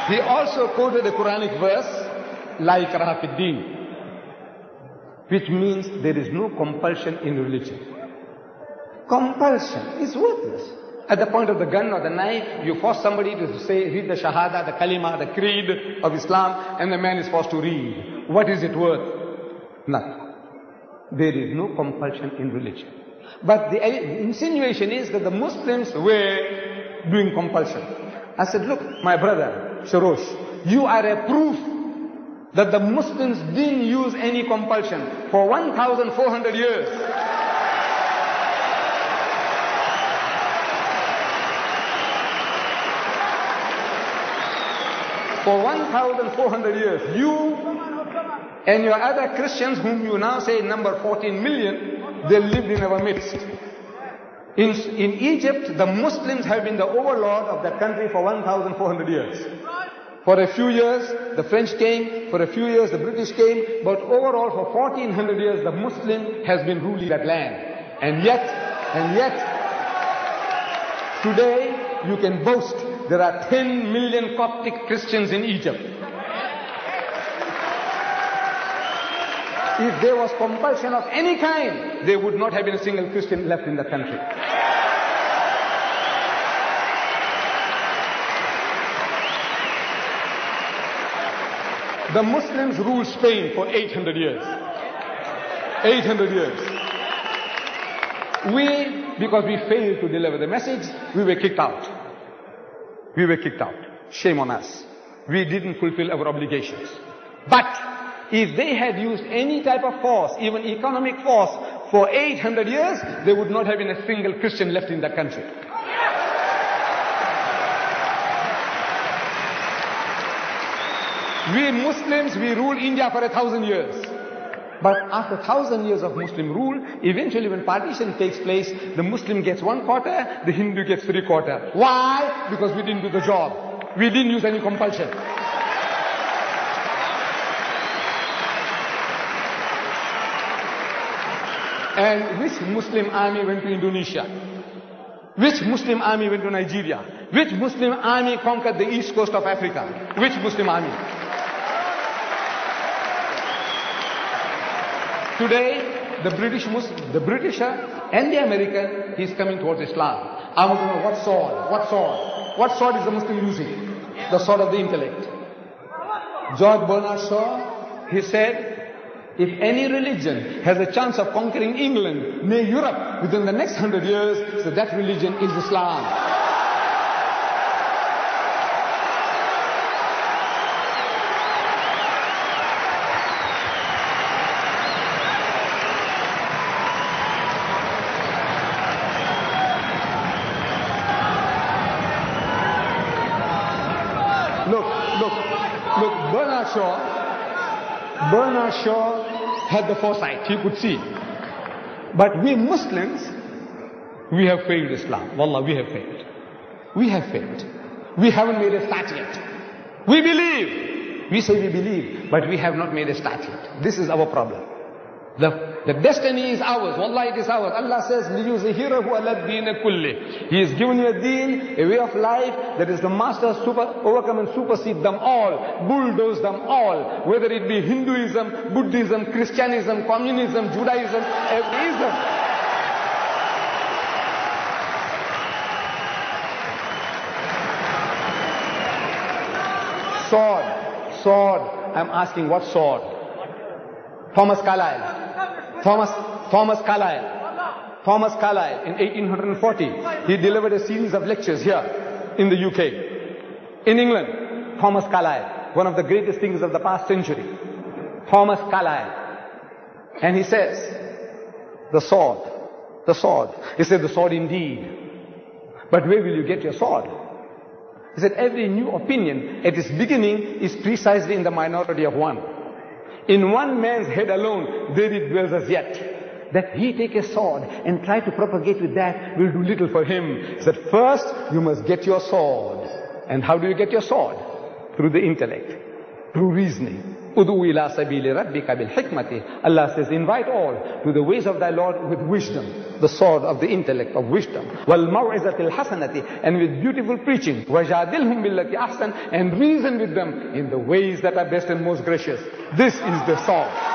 He also quoted a Quranic verse, La ikraha fid din, which means there is no compulsion in religion. Compulsion is worthless. At the point of the gun or the knife, you force somebody to say, read the Shahada, the Kalima, the Creed of Islam, and the man is forced to read. What is it worth? Nothing. There is no compulsion in religion. But the insinuation is that the Muslims were doing compulsion. I said, look, my brother, Sharosh, you are a proof that the Muslims didn't use any compulsion for 1,400 years. For 1,400 years, you and your other Christians, whom you now say number 14 million, they lived in our midst. In Egypt, the Muslims have been the overlord of that country for 1,400 years. For a few years, the French came, for a few years, the British came, but overall for 1,400 years, the Muslim has been ruling that land. And yet, today, you can boast there are 10 million Coptic Christians in Egypt. If there was compulsion of any kind, there would not have been a single Christian left in the country. The Muslims ruled Spain for 800 years. 800 years. Because we failed to deliver the message, we were kicked out. We were kicked out. Shame on us. We didn't fulfill our obligations. But if they had used any type of force, even economic force, for 800 years, there would not have been a single Christian left in the country. We Muslims, we ruled India for 1,000 years. But after 1,000 years of Muslim rule, eventually when partition takes place, the Muslim gets 1/4, the Hindu gets 3/4. Why? Because we didn't do the job. We didn't use any compulsion. And which Muslim army went to Indonesia? Which Muslim army went to Nigeria? Which Muslim army conquered the east coast of Africa? Which Muslim army? Today, the Britisher and the American, he's coming towards Islam. I want to know what sword? What sword? What sword is the Muslim using? The sword of the intellect. George Bernard Shaw, he said, if any religion has a chance of conquering England, nay Europe, within the next 100 years, so that religion is Islam. Look, Bernard Shaw had the foresight, he could see. But we Muslims, we have failed Islam. Wallah, we have failed. We have failed. We haven't made a start yet. We believe. We say we believe, but we have not made a start yet. This is our problem. The destiny is ours. Wallah, it is ours. Allah says, لِيُزْهِرَهُ عَلَى الدِّينِ كُلِّهِ. He has given you a deen, a way of life that is the master, overcome and supersede them all, bulldoze them all, whether it be Hinduism, Buddhism, Christianism, Communism, Judaism, every ism. Sword. I'm asking, what sword? Thomas Carlyle in 1840, he delivered a series of lectures here in the UK. In England, Thomas Carlyle, one of the greatest thinkers of the past century. Thomas Carlyle. And he says, the sword. He said, the sword indeed. But where will you get your sword? He said, every new opinion at its beginning is precisely in the minority of one. In one man's head alone, there it dwells as yet. That he take a sword and try to propagate with that will do little for him. He said, first you must get your sword. And how do you get your sword? Through the intellect, through reasoning. Udu ila sabili rabbika bil hikmati. Allah says, invite all to the ways of thy Lord with wisdom, the sword of the intellect of wisdom. Wal maw'izatil hasanati, and with beautiful preaching. Wajadilhum billati ahsan, and reason with them in the ways that are best and most gracious. This is the sword.